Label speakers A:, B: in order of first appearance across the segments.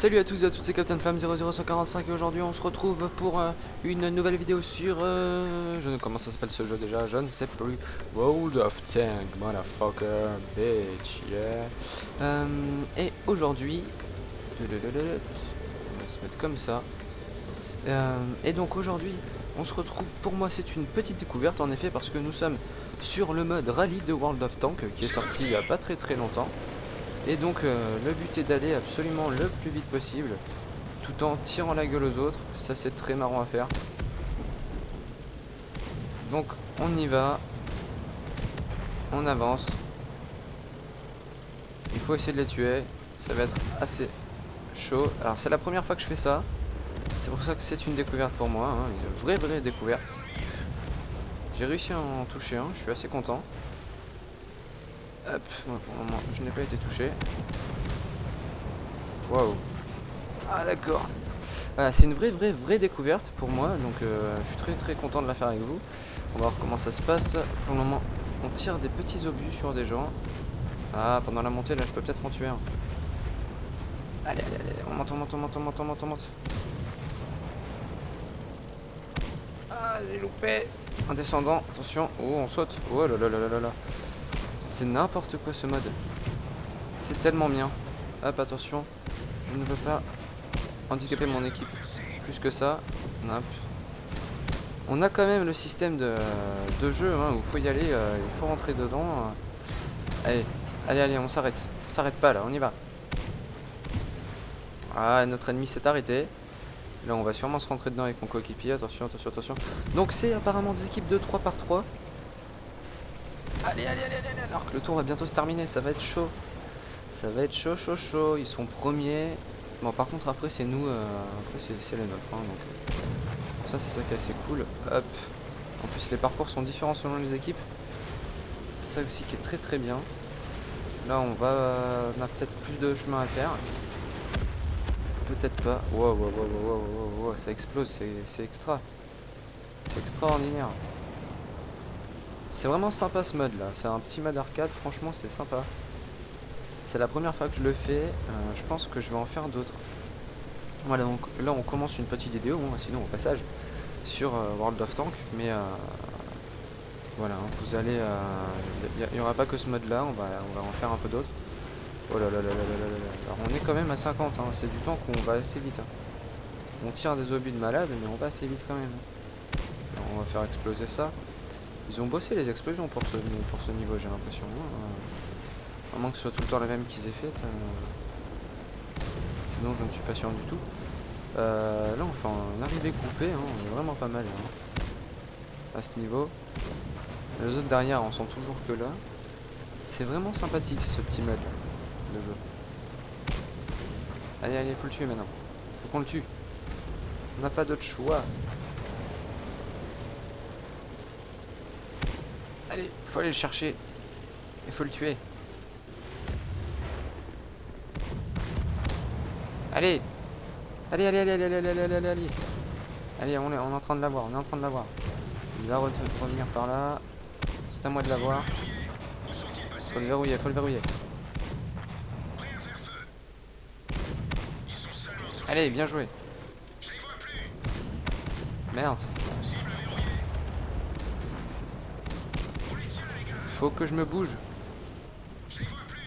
A: Salut à tous et à toutes, c'est Captain Flamme 00145 et aujourd'hui on se retrouve pour une nouvelle vidéo sur... je ne comment ça s'appelle ce jeu déjà, je ne sais plus. World of Tank, motherfucker, bitch, yeah. Et aujourd'hui... On va se mettre comme ça. Et donc aujourd'hui on se retrouve, pour moi c'est une petite découverte en effet parce que nous sommes sur le mode rallye de World of Tank qui est sorti il n'y a pas très longtemps. Et donc le but est d'aller absolument le plus vite possible tout en tirant la gueule aux autres. Ça c'est très marrant à faire. Donc on y va. On avance. Il faut essayer de les tuer. Ça va être assez chaud. Alors c'est la première fois que je fais ça. C'est pour ça que c'est une découverte pour moi, hein, une vraie découverte. J'ai réussi à en toucher un, je suis assez content. Hop, moi pour le moment je n'ai pas été touché. Waouh. Ah d'accord. Voilà, c'est une vraie découverte pour moi, donc je suis très content de la faire avec vous. On va voir comment ça se passe. Pour le moment, on tire des petits obus sur des gens. Ah, pendant la montée, là, je peux peut-être en tuer un. Allez, on monte. Ah, j'ai loupé. En descendant, attention. Oh, on saute. Oh là là. C'est n'importe quoi ce mode. C'est tellement bien. Hop, attention. Je ne veux pas handicaper mon équipe plus que ça. Hop. On a quand même le système de jeu hein, où il faut y aller, il faut rentrer dedans. Allez, on s'arrête. On s'arrête pas là, on y va. Ah, notre ennemi s'est arrêté. Là, on va sûrement se rentrer dedans avec mon coéquipier. Attention. Donc, c'est apparemment des équipes de 3 par 3. Allez. Alors que le tour va bientôt se terminer, ça va être chaud. Ça va être chaud. Ils sont premiers. Bon, par contre, après, c'est nous. Après, c'est les nôtres. Hein, donc. Ça, c'est ça qui est assez cool. Hop. En plus, les parcours sont différents selon les équipes. Ça aussi qui est très bien. Là, on a peut-être plus de chemin à faire. Peut-être pas. Wow, ça explose, c'est extra. C'est extraordinaire. C'est vraiment sympa ce mode là. C'est un petit mode arcade, franchement, c'est sympa. C'est la première fois que je le fais. Je pense que je vais en faire d'autres. Voilà, donc là on commence une petite vidéo, hein, sinon au passage, sur World of Tank, mais voilà, hein, vous allez, il n'y aura pas que ce mode là, on va en faire un peu d'autres. Oh là là. Alors on est quand même à 50, hein, c'est du temps qu'on va assez vite. Hein. On tire des obus de malade, mais on va assez vite quand même. Alors, on va faire exploser ça. Ils ont bossé les explosions pour ce niveau, j'ai l'impression. Hein. À moins que ce soit tout le temps la même qu'ils aient faite. Sinon je ne suis pas sûr du tout. Là enfin une arrivée groupée, hein, on est vraiment pas mal hein, à ce niveau. Les autres derrière en sont toujours que là. C'est vraiment sympathique ce petit mode de jeu. Allez, faut le tuer maintenant. Faut qu'on le tue. On n'a pas d'autre choix. Allez, faut aller le chercher. Il faut le tuer. Allez. Allez. Allez, on est en train de l'avoir, Il va revenir par là. C'est à moi de l'avoir. Faut le verrouiller. Allez, bien joué. Mince. Faut que je me bouge.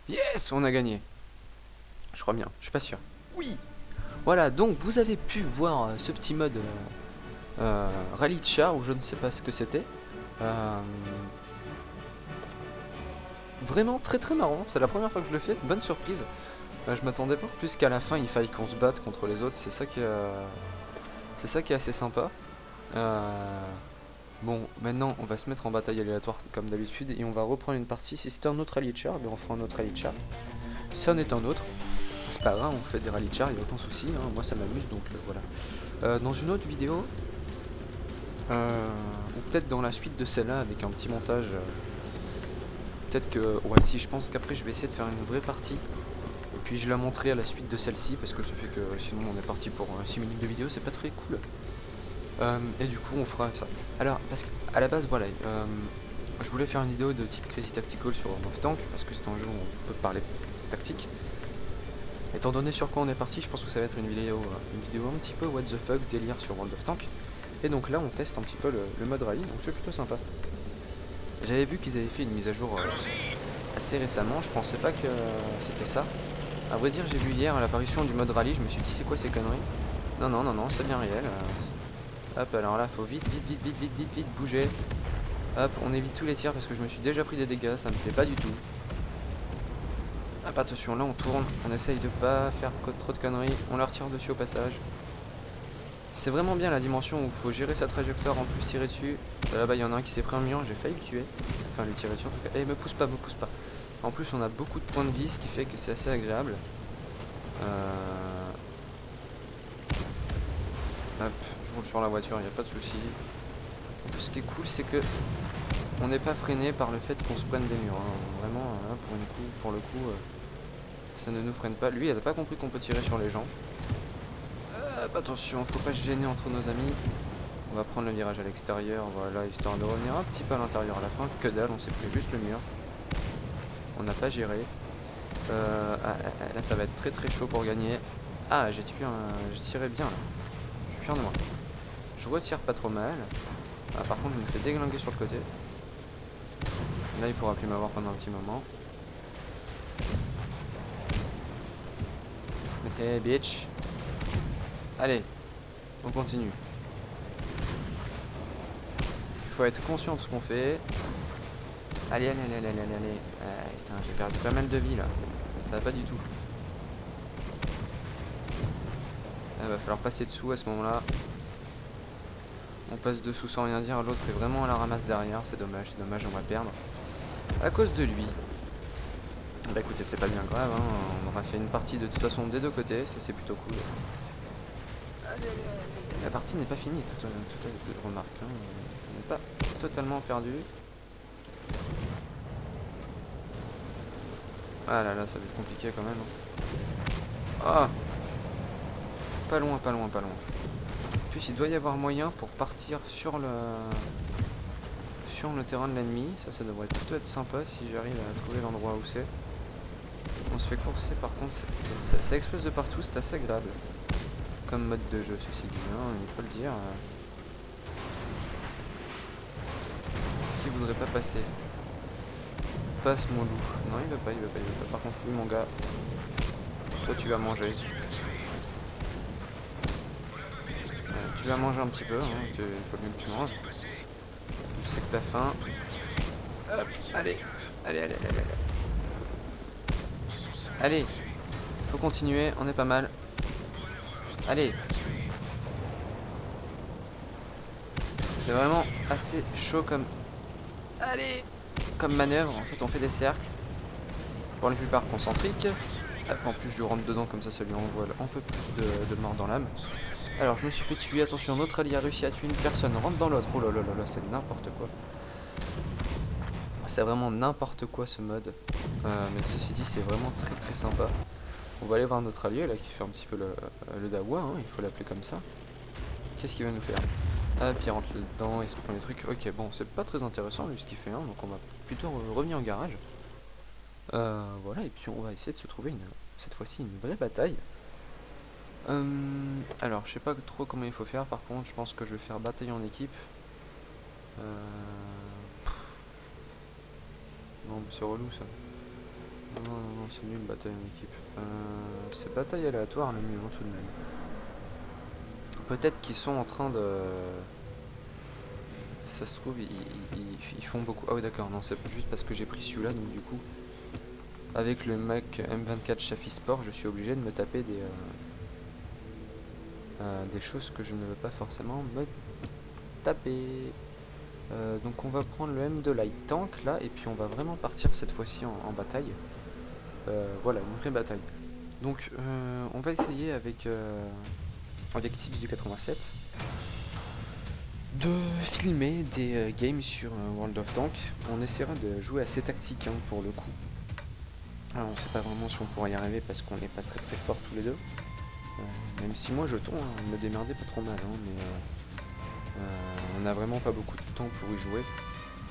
A: Yes, on a gagné. Je crois bien, je suis pas sûr. Oui. Voilà, donc vous avez pu voir ce petit mode rallye de char, ou je ne sais pas ce que c'était. Vraiment très marrant, c'est la première fois que je le fais, bonne surprise. Je m'attendais pas plus qu'à la fin il faille qu'on se batte contre les autres, c'est ça qui est assez sympa. Bon, maintenant on va se mettre en bataille aléatoire comme d'habitude et on va reprendre une partie. Si c'était un autre rallye de char, on fera un autre rallye de char. Si en est un autre, c'est pas grave, on fait des rallyes de char, il n'y a aucun souci, hein, moi ça m'amuse donc voilà. Dans une autre vidéo, ou peut-être dans la suite de celle-là avec un petit montage, peut-être que, ouais si je pense qu'après je vais essayer de faire une vraie partie, et puis je la montrerai à la suite de celle-ci, parce que ça fait que sinon on est parti pour 6 minutes de vidéo, c'est pas très cool. Et du coup on fera ça. Alors, parce qu'à la base, voilà, je voulais faire une vidéo de type Crazy Tactical sur World of Tank, parce que c'est un jeu où on peut parler tactique. Étant donné sur quoi on est parti, je pense que ça va être une vidéo un petit peu what the fuck délire sur World of Tanks. Et donc là on teste un petit peu le mode rallye, donc c'est plutôt sympa. J'avais vu qu'ils avaient fait une mise à jour assez récemment, je pensais pas que c'était ça. À vrai dire, j'ai vu hier l'apparition du mode rallye, je me suis dit c'est quoi ces conneries. Non, non, non, non, c'est bien réel. Hop, alors là, faut vite, vite, vite, vite, vite, vite, vite bouger. Hop, on évite tous les tirs parce que je me suis déjà pris des dégâts, ça me plaît pas du tout. Hop, attention, là on tourne, on essaye de pas faire trop de conneries, on leur tire dessus au passage. C'est vraiment bien la dimension où il faut gérer sa trajectoire en plus tirer dessus. Là-bas il y en a un qui s'est pris un mur, j'ai failli le tuer. Enfin lui tirer dessus en tout cas. Eh me pousse pas, me pousse pas. En plus on a beaucoup de points de vie, ce qui fait que c'est assez agréable. Hop, je roule sur la voiture, il n'y a pas de souci. En plus ce qui est cool c'est que on n'est pas freiné par le fait qu'on se prenne des murs. Hein. Vraiment, pour le coup, ça ne nous freine pas. Lui il n'a pas compris qu'on peut tirer sur les gens. Attention, faut pas se gêner entre nos amis. On va prendre le virage à l'extérieur, voilà, histoire de revenir un petit peu à l'intérieur à la fin. Que dalle, on s'est pris juste le mur. On n'a pas géré. Là, ça va être très très chaud pour gagner. Ah, j'ai tiré bien là. Je suis fier de moi. Je retire pas trop mal. Ah, par contre, je me fais déglinguer sur le côté. Là, il pourra plus m'avoir pendant un petit moment. Hey, bitch. Allez, on continue. Il faut être conscient de ce qu'on fait. Allez, allez, allez, allez, allez, allez. Putain, j'ai perdu pas mal de vie là. Ça va pas du tout. Il va falloir passer dessous à ce moment-là. On passe dessous sans rien dire. L'autre est vraiment à la ramasse derrière. C'est dommage, on va perdre. À cause de lui. Bah écoutez, c'est pas bien grave. Hein. On aura fait une partie de toute façon des deux côtés. Ça, c'est plutôt cool. La partie n'est pas finie, tout à remarque. Hein. On n'est pas totalement perdu. Ah là là, ça va être compliqué quand même. Ah, pas loin, pas loin, pas loin. En plus, il doit y avoir moyen pour partir sur le terrain de l'ennemi. Ça devrait plutôt être sympa si j'arrive à trouver l'endroit où c'est. On se fait courser, par contre, ça explose de partout, c'est assez agréable. Comme mode de jeu, ceci dit, hein, il faut le dire. Est-ce qu'il voudrait pas passer? Passe mon loup. Non, il veut pas, il veut pas, il veut pas. Par contre, oui, mon gars, toi tu vas manger. Tu vas manger un petit peu, hein, il faut mieux que tu manges. Je sais que t'as faim. Hop, allez, allez, allez, allez, allez. Allez, faut continuer, on est pas mal. Allez. C'est vraiment assez chaud comme... Allez, comme manœuvre, en fait on fait des cercles. Pour la plupart concentriques. En plus je lui rentre dedans comme ça lui envoie un peu plus de mort dans l'âme. Alors je me suis fait tuer, attention, notre allié a réussi à tuer une personne, rentre dans l'autre. Oh là là là là, c'est n'importe quoi. C'est vraiment n'importe quoi ce mode. Mais ceci dit, c'est vraiment très très sympa. On va aller voir notre allié là qui fait un petit peu le dawa, hein, il faut l'appeler comme ça. Qu'est-ce qu'il va nous faire? Ah, puis il rentre dedans, il se prend les trucs. Ok, bon, c'est pas très intéressant lui ce qu'il fait, hein, donc on va plutôt revenir au garage. Voilà, et puis on va essayer de se trouver cette fois-ci une vraie bataille. Alors, je sais pas trop comment il faut faire, par contre, je pense que je vais faire bataille en équipe. Non, mais c'est relou ça. Non, non, non, c'est nul, bataille en équipe. C'est bataille aléatoire le mieux, hein, tout de même. Peut-être qu'ils sont en train de... Ça se trouve, ils font beaucoup... Ah oui, d'accord, non, c'est juste parce que j'ai pris celui-là, donc du coup... Avec le Mac M24 Chaffee Sport, je suis obligé de me taper des choses que je ne veux pas forcément me taper. Donc on va prendre le M2 Light Tank là, et puis on va vraiment partir cette fois-ci en bataille. Voilà, une vraie bataille. Donc on va essayer avec Tips du 87 de filmer des games sur World of Tanks. On essaiera de jouer assez tactique, hein, pour le coup. Alors on sait pas vraiment si on pourra y arriver parce qu'on n'est pas très très forts tous les deux. Même si moi je tourne, hein, me démerder pas trop mal, hein, mais on n'a vraiment pas beaucoup de temps pour y jouer.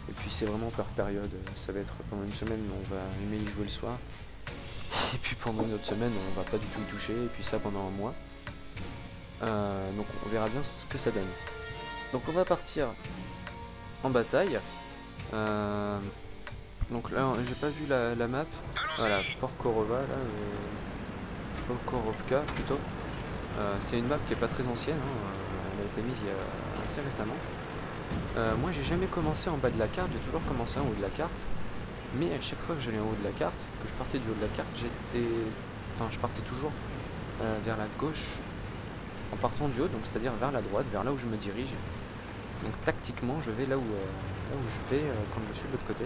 A: Et puis c'est vraiment par période, ça va être pendant une semaine où on va aimer y jouer le soir. Et puis pendant une autre semaine, on va pas du tout y toucher. Et puis ça pendant un mois. Donc on verra bien ce que ça donne. Donc on va partir en bataille. Donc là, j'ai pas vu la map. Voilà, Porkorova, là. Porkorovka plutôt. C'est une map qui est pas très ancienne. Elle a été mise il y a assez récemment. Moi j'ai jamais commencé en bas de la carte, j'ai toujours commencé en haut de la carte. Mais à chaque fois que j'allais en haut de la carte, que je partais du haut de la carte, je partais toujours vers la gauche en partant du haut, donc c'est-à-dire vers la droite, vers là où je me dirige. Donc tactiquement, je vais là où je vais quand je suis de l'autre côté.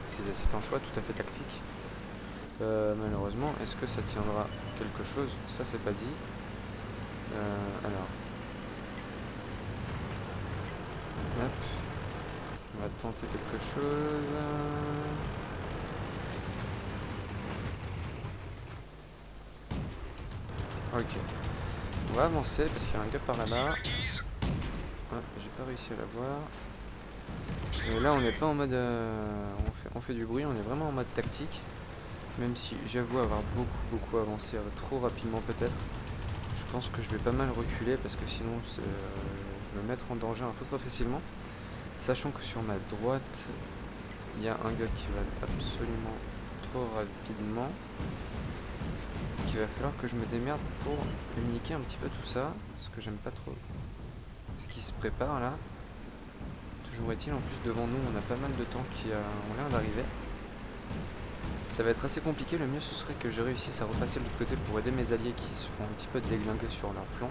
A: C'est un choix tout à fait tactique. Malheureusement, est-ce que ça tiendra quelque chose? Ça c'est pas dit. Alors. Hop. On va tenter quelque chose. Ok. On va avancer parce qu'il y a un gars par là-bas. Ah, j'ai pas réussi à l'avoir. Et là on n'est pas en mode on fait du bruit, on est vraiment en mode tactique. Même si j'avoue avoir beaucoup avancé trop rapidement peut-être. Je pense que je vais pas mal reculer parce que sinon je vais me mettre en danger un peu trop facilement. Sachant que sur ma droite il y a un gars qui va absolument trop rapidement. Il va falloir que je me démerde pour lui niquer un petit peu tout ça. Parce que j'aime pas trop ce qui se prépare là. Toujours est-il, en plus devant nous on a pas mal de temps qui ont l'air d'arriver. Ça va être assez compliqué, le mieux ce serait que je réussisse à repasser de l'autre côté pour aider mes alliés qui se font un petit peu déglinguer sur leur flanc.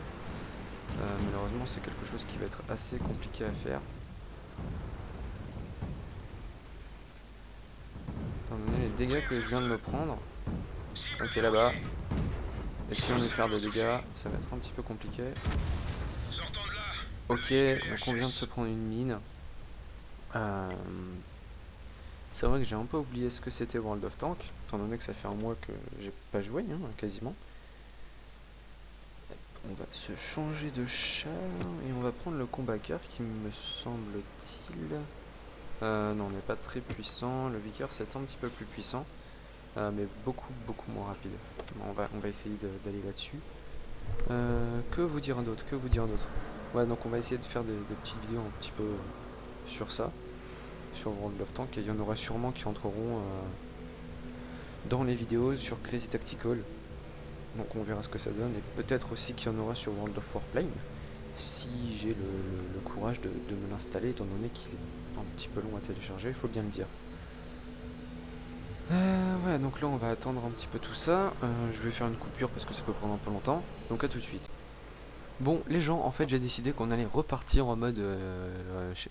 A: Malheureusement c'est quelque chose qui va être assez compliqué à faire. Étant donné les dégâts que je viens de me prendre. Ok là-bas. Et si on veut faire des dégâts, ça va être un petit peu compliqué. Ok, donc on vient de se prendre une mine. C'est vrai que j'ai un peu oublié ce que c'était World of Tanks, étant donné que ça fait un mois que j'ai pas joué, quasiment. On va se changer de char et on va prendre le combat cœur qui me semble-t-il. Non, on n'est pas très puissant. Le Vicker c'est un petit peu plus puissant, mais beaucoup moins rapide. Bon, on va essayer d'aller là-dessus. Que vous dire d'autre? Ouais, donc on va essayer de faire des petites vidéos un petit peu sur ça. Sur World of Tanks, et il y en aura sûrement qui entreront dans les vidéos sur Crazy Tactical. Donc on verra ce que ça donne, et peut-être aussi qu'il y en aura sur World of Warplane, si j'ai le courage de me l'installer, étant donné qu'il est un petit peu long à télécharger, il faut bien le dire. Voilà, donc là on va attendre un petit peu tout ça. Je vais faire une coupure parce que ça peut prendre un peu longtemps, donc à tout de suite. Bon les gens, en fait j'ai décidé qu'on allait repartir en mode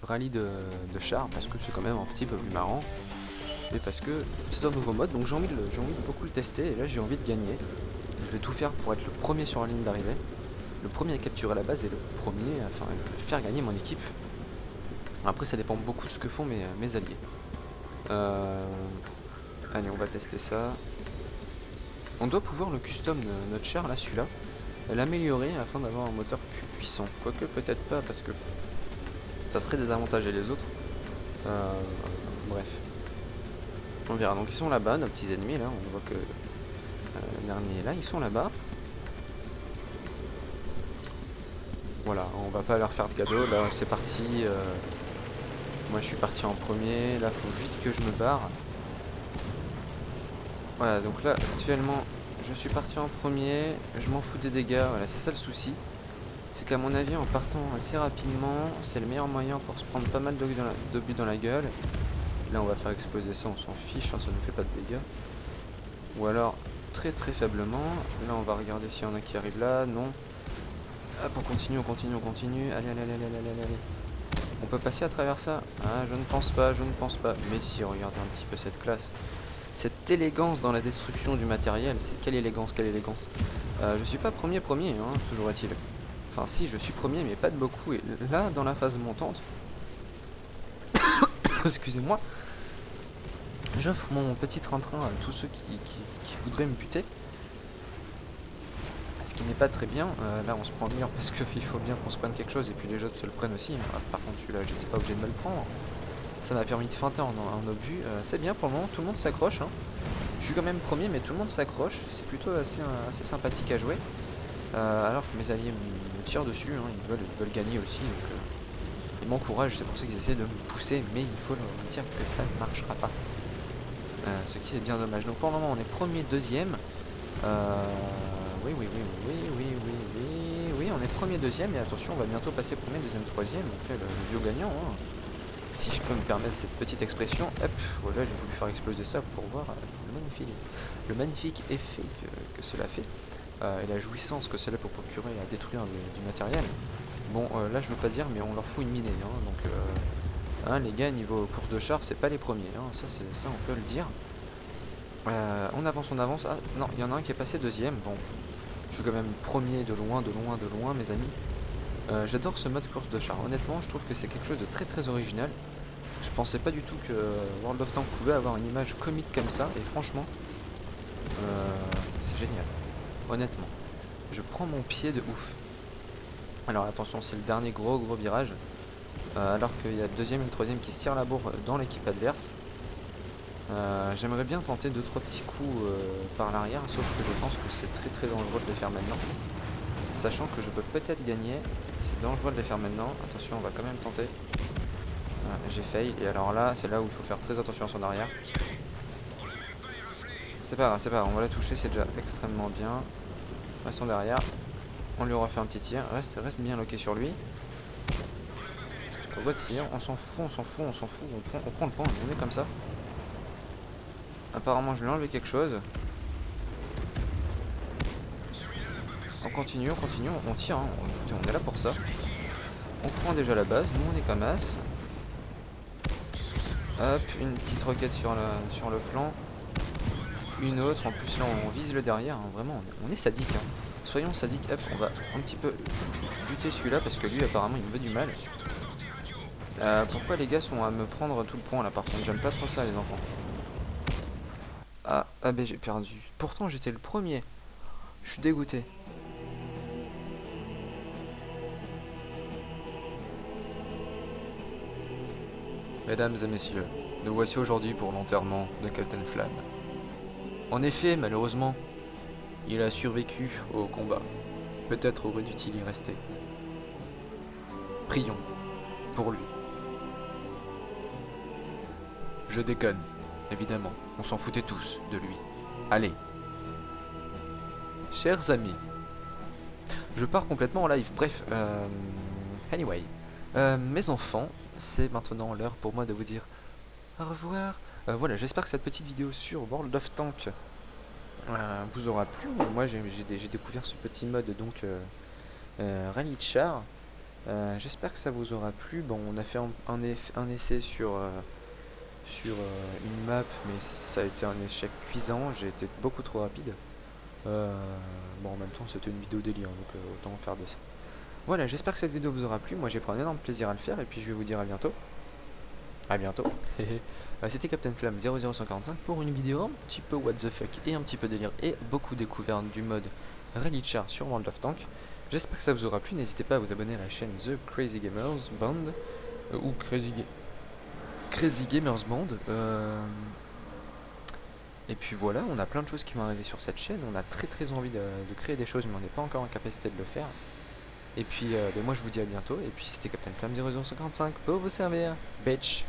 A: rallye de char parce que c'est quand même un petit peu plus marrant. Et parce que c'est un nouveau mode, donc j'ai envie de beaucoup le tester et là j'ai envie de gagner. Je vais tout faire pour être le premier sur la ligne d'arrivée, le premier à capturer la base et le premier à faire gagner mon équipe. Après ça dépend beaucoup de ce que font mes alliés. Allez on va tester ça. On doit pouvoir le custom de notre char là, celui-là. L'améliorer afin d'avoir un moteur plus puissant. Quoique peut-être pas parce que ça serait désavantager les autres. Bref. On verra. Donc ils sont là-bas, nos petits ennemis là. On voit que le dernier est là. Ils sont là-bas. Voilà, on va pas leur faire de cadeau. Là c'est parti. Moi je suis parti en premier. Là faut vite que je me barre. Voilà, donc là actuellement je suis parti en premier, je m'en fous des dégâts, voilà, c'est ça le souci. C'est qu'à mon avis, en partant assez rapidement, c'est le meilleur moyen pour se prendre pas mal de buts dans la gueule. Là, on va faire exploser ça, on s'en fiche, ça ne fait pas de dégâts. Ou alors, très faiblement. Là, on va regarder s'il y en a qui arrivent là, non. Hop, on continue. Allez. On peut passer à travers ça? Ah, je ne pense pas. Mais si, regardez un petit peu cette classe. Cette élégance dans la destruction du matériel, c'est quelle élégance. Je suis pas premier, hein, toujours est-il. Enfin si, je suis premier, mais pas de beaucoup. Et là, dans la phase montante, excusez-moi, j'offre mon petit train-train à tous ceux qui voudraient me buter. Ce qui n'est pas très bien. Là, on se prend le mur parce qu'il faut bien qu'on se prenne quelque chose, et puis les autres se le prennent aussi. Par contre, celui-là, j'étais pas obligé de me le prendre. Ça m'a permis de feinter en obus. C'est bien pour le moment, tout le monde s'accroche. Hein. Je suis quand même premier, mais tout le monde s'accroche. C'est plutôt assez sympathique à jouer. Alors que mes alliés me tirent dessus, hein, ils veulent gagner aussi. Donc, ils m'encouragent, c'est pour ça qu'ils essaient de me pousser, mais il faut leur dire que ça ne marchera pas. Ce qui est bien dommage. Donc pour le moment, on est premier, deuxième. Oui, on est premier, deuxième, et attention, on va bientôt passer premier, deuxième, troisième. On fait le duo gagnant, hein. Si je peux me permettre cette petite expression, hop, voilà, j'ai voulu faire exploser ça pour voir le magnifique effet que cela fait, et la jouissance que cela peut procurer à détruire du matériel. Bon, là je veux pas dire, mais on leur fout une minée, hein, donc hein, les gars, niveau course de char, c'est pas les premiers, hein, ça on peut le dire. On avance. Ah non, il y en a un qui est passé deuxième. Bon, je suis quand même premier de loin, mes amis. J'adore ce mode course de char. Honnêtement, je trouve que c'est quelque chose de très très original. Je pensais pas du tout que World of Tanks pouvait avoir une image comique comme ça. Et franchement, c'est génial. Honnêtement, je prends mon pied de ouf. Alors attention, c'est le dernier gros virage. Alors qu'il y a le deuxième et le troisième qui se tirent la bourre dans l'équipe adverse. J'aimerais bien tenter 2-3 petits coups par l'arrière, sauf que je pense que c'est très très dangereux de le faire maintenant. Sachant que je peux peut-être gagner, c'est dangereux de les faire maintenant. Attention, on va quand même tenter. J'ai fail, et alors là, c'est là où il faut faire très attention à son arrière. C'est pas grave, on va la toucher, c'est déjà extrêmement bien. Restons derrière. On lui aura fait un petit tir. Reste bien loqué sur lui. Au bas de tir, on s'en fout. On prend le point, on est comme ça. Apparemment, je lui ai enlevé quelque chose. On continue, on tire, hein. Écoutez, on est là pour ça. On prend déjà la base, nous on est comme as. Hop, une petite roquette sur le flanc. Une autre, en plus là on vise le derrière, hein. Vraiment, on est sadique, hein. Soyons sadiques, hop, on va un petit peu buter celui-là parce que lui apparemment il me veut du mal. Pourquoi les gars sont à me prendre tout le point là par contre, j'aime pas trop ça les enfants. Ah ben j'ai perdu. Pourtant j'étais le premier. Je suis dégoûté. Mesdames et messieurs, nous voici aujourd'hui pour l'enterrement de Captain Flamme. En effet, malheureusement, il a survécu au combat. Peut-être aurait-il y rester. Prions pour lui. Je déconne, évidemment. On s'en foutait tous de lui. Allez. Chers amis, je pars complètement en live. Bref, anyway. Mes enfants, c'est maintenant l'heure pour moi de vous dire au revoir. Voilà, j'espère que cette petite vidéo sur World of Tanks vous aura plu. Moi, j'ai découvert ce petit mode, donc rallye de char. J'espère que ça vous aura plu. Bon, on a fait un essai sur une map, mais ça a été un échec cuisant. J'ai été beaucoup trop rapide. Bon, en même temps, c'était une vidéo délire, donc autant faire de ça. Voilà, j'espère que cette vidéo vous aura plu. Moi, j'ai pris un énorme plaisir à le faire, et puis je vais vous dire à bientôt. À bientôt. C'était Captain Flamme 00145 pour une vidéo un petit peu what the fuck et un petit peu délire et beaucoup découverte du mode Rally de char sur World of Tanks. J'espère que ça vous aura plu. N'hésitez pas à vous abonner à la chaîne The Crazy Gamers Band ou Crazy Gamers Band. Et puis voilà, on a plein de choses qui vont arriver sur cette chaîne. On a très envie de créer des choses, mais on n'est pas encore en capacité de le faire. Et puis moi je vous dis à bientôt. Et puis c'était Captain Flamme 00145 pour vous servir. Bitch.